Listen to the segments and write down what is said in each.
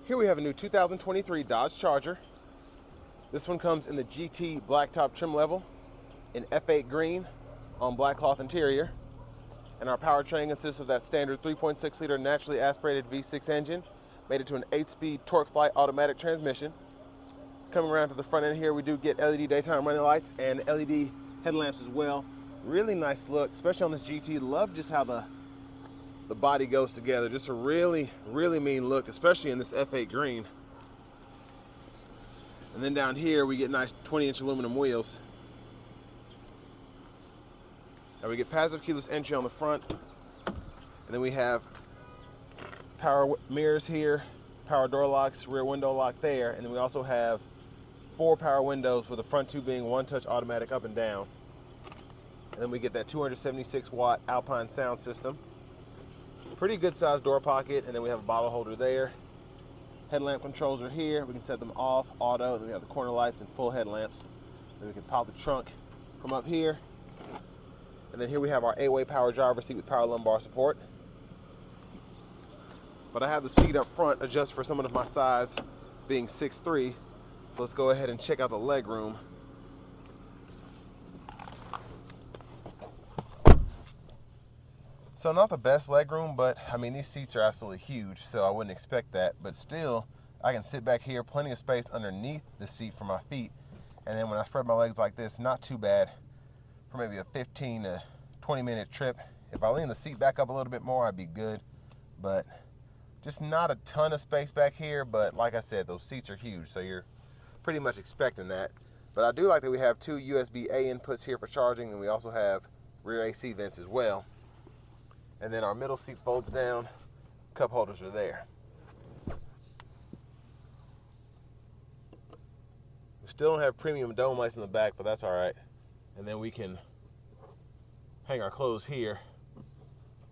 Here we have a new 2023 Dodge Charger. This one comes in the GT Blacktop trim level in F8 green on black cloth interior. And our powertrain consists of that standard 3.6 liter naturally aspirated V6 engine, made it to an 8-speed torque flight automatic transmission. Coming around to the front end here, we do get LED daytime running lights and LED headlamps as well. Really nice look, especially on this GT. Love just how the body goes together. Just a really, really mean look, especially in this F8 green. And then down here, we get nice 20-inch aluminum wheels. Now we get passive keyless entry on the front. And then we have power mirrors here, power door locks, rear window lock there. And then we also have 4 power windows, with the front 2 being one-touch automatic up and down. And then we get that 276-watt Alpine sound system. Pretty good sized door pocket, and then we have a bottle holder there. Headlamp controls are here. We can set them off, auto. Then we have the corner lights and full headlamps. Then we can pop the trunk from up here. And then here we have our 8-way power driver seat with power lumbar support. But I have the seat up front adjust for someone of my size, being 6'3". So let's go ahead and check out the leg room. So not the best leg room, but I mean, these seats are absolutely huge, so I wouldn't expect that. But still, I can sit back here, plenty of space underneath the seat for my feet. And then when I spread my legs like this, not too bad for maybe a 15 to 20 minute trip. If I lean the seat back up a little bit more, I'd be good. But just not a ton of space back here, but like I said, those seats are huge, so you're pretty much expecting that. But I do like that we have 2 USB-A inputs here for charging, and we also have rear AC vents as well. And then our middle seat folds down, cup holders are there. We still don't have premium dome lights in the back, but that's all right. And then we can hang our clothes here.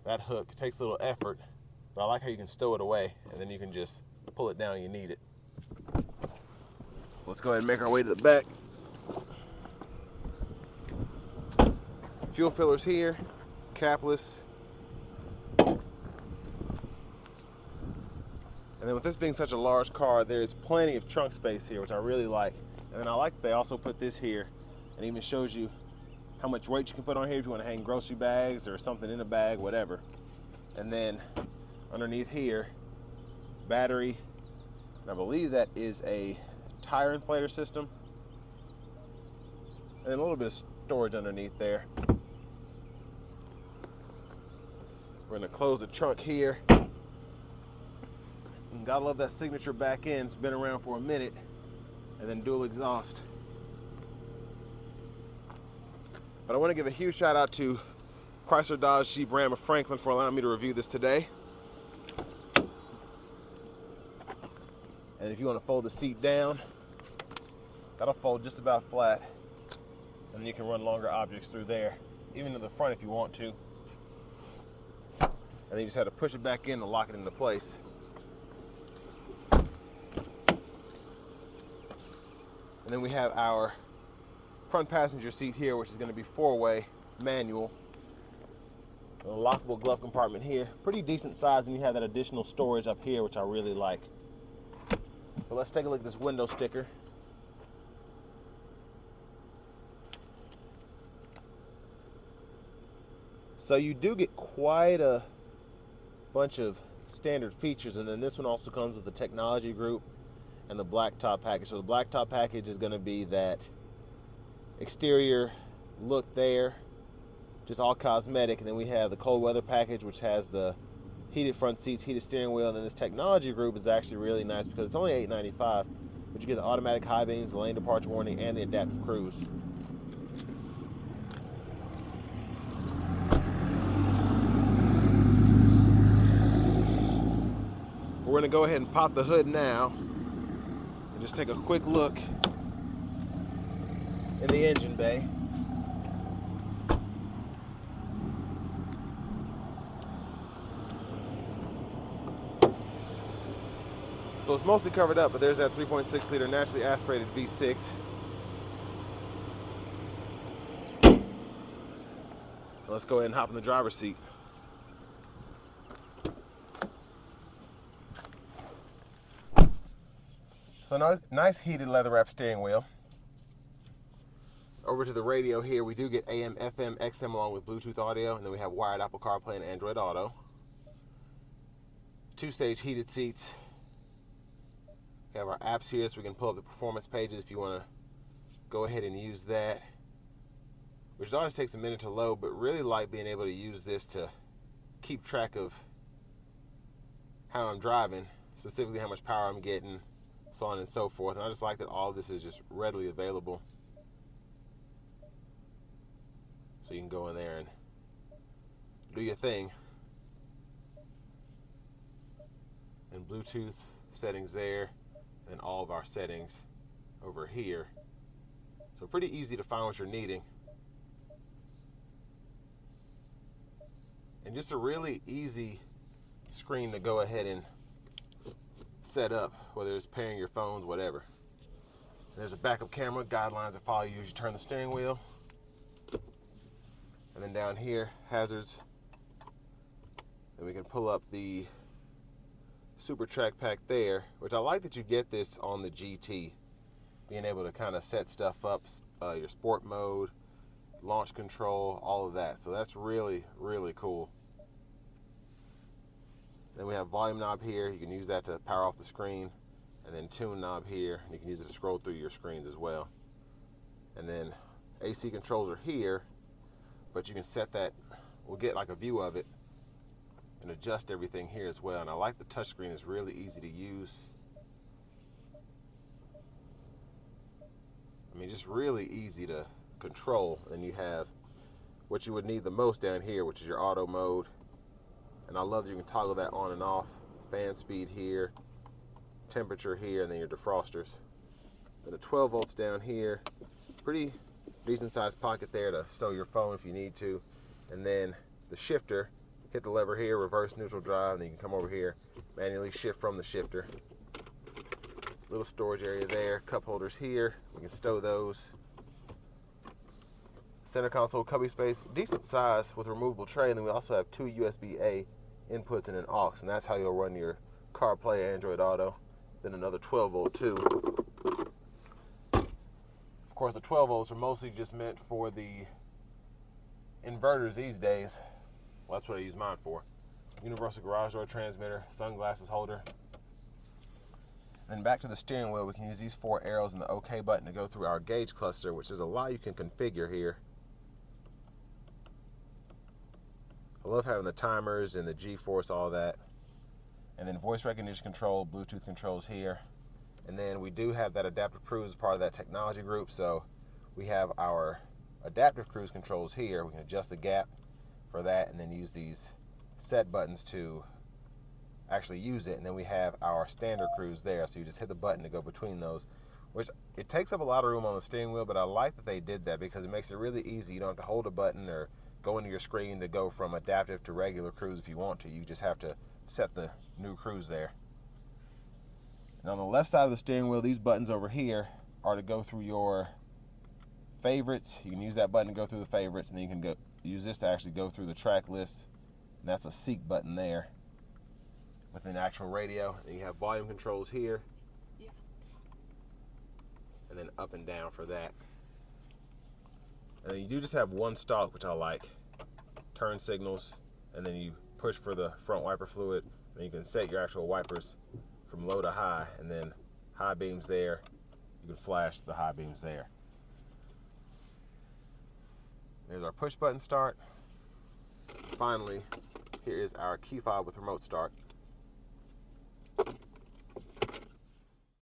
That hook takes a little effort, but I like how you can stow it away, and then you can just pull it down when you need it. Let's go ahead and make our way to the back. Fuel fillers here, capless. And then with this being such a large car, there's plenty of trunk space here, which I really like. And then I like that they also put this here, and even shows you how much weight you can put on here if you want to hang grocery bags or something in a bag, whatever. And then underneath here, battery, and I believe that is a tire inflator system. And then a little bit of storage underneath there. We're gonna close the trunk here. And gotta love that signature back end. It's been around for a minute. And then dual exhaust. But I want to give a huge shout out to Chrysler, Dodge, Jeep, Ram of Franklin for allowing me to review this today. And if you want to fold the seat down, that'll fold just about flat. And then you can run longer objects through there, even to the front if you want to. And then you just have to push it back in to lock it into place. And then we have our front passenger seat here, which is going to be 4-way manual. A lockable glove compartment here. Pretty decent size, and you have that additional storage up here, which I really like. But let's take a look at this window sticker. So you do get quite a bunch of standard features, and then this one also comes with the technology group and the Blacktop package. So the Blacktop package is going to be that exterior look there, just all cosmetic, and then we have the cold weather package, which has the heated front seats, heated steering wheel, and then this technology group is actually really nice because it's only $895, but you get the automatic high beams, the lane departure warning, and the adaptive cruise. We're going to go ahead and pop the hood now and just take a quick look in the engine bay. So it's mostly covered up, but there's that 3.6 liter naturally aspirated V6. Let's go ahead and hop in the driver's seat. So nice heated leather wrap steering wheel. Over to the radio here, we do get AM, FM, XM along with Bluetooth audio, and then we have wired Apple CarPlay and Android Auto. 2-stage heated seats. We have our apps here, so we can pull up the performance pages if you want to go ahead and use that, which always takes a minute to load, but really like being able to use this to keep track of how I'm driving, specifically how much power I'm getting, so on and so forth. And I just like that all of this is just readily available. So you can go in there and do your thing. And Bluetooth settings there, and all of our settings over here. So pretty easy to find what you're needing. And just a really easy screen to go ahead and set up, whether it's pairing your phones, whatever. And there's a backup camera, guidelines to follow you as you turn the steering wheel. And then down here, hazards. And we can pull up the Super Track Pack there, which I like that you get this on the GT. Being able to kind of set stuff up, your sport mode, launch control, all of that. So that's really, really cool. Then we have volume knob here. You can use that to power off the screen. And then tune knob here. You can use it to scroll through your screens as well. And then AC controls are here, but you can set that, we'll get like a view of it and adjust everything here as well. And I like the touchscreen, it's really easy to use. I mean, just really easy to control. And you have what you would need the most down here, which is your auto mode. And I love that you can toggle that on and off. Fan speed here, temperature here, and then your defrosters. Then the 12 volts down here. Pretty decent sized pocket there to stow your phone if you need to. And then the shifter, hit the lever here, reverse neutral drive, and then you can come over here, manually shift from the shifter. Little storage area there, cup holders here, we can stow those. Center console cubby space, decent size with removable tray, and then we also have 2 USB-A inputs and an aux, and that's how you'll run your CarPlay, Android Auto. Then another 12 volt too. Of course, the 12 volts are mostly just meant for the inverters these days. Well, that's what I use mine for. Universal garage door transmitter, sunglasses holder. Then back to the steering wheel, we can use these 4 arrows and the OK button to go through our gauge cluster, which is a lot you can configure here. I love having the timers and the G-force, all that. And then voice recognition control, Bluetooth controls here. And then we do have that adaptive cruise as part of that technology group. So we have our adaptive cruise controls here. We can adjust the gap for that and then use these set buttons to actually use it. And then we have our standard cruise there. So you just hit the button to go between those, which it takes up a lot of room on the steering wheel, but I like that they did that because it makes it really easy. You don't have to hold a button or go into your screen to go from adaptive to regular cruise if you want to. You just have to set the new cruise there. And on the left side of the steering wheel, these buttons over here are to go through your favorites. You can use that button to go through the favorites, and then you can use this to actually go through the track list. And that's a seek button there with an actual radio. And you have volume controls here. Yeah. And then up and down for that. And then you do just have one stalk, which I like. Turn signals, and then you push for the front wiper fluid, and you can set your actual wipers from low to high, and then high beams there. You can flash the high beams there. There's our push button start. Finally, here is our key fob with remote start.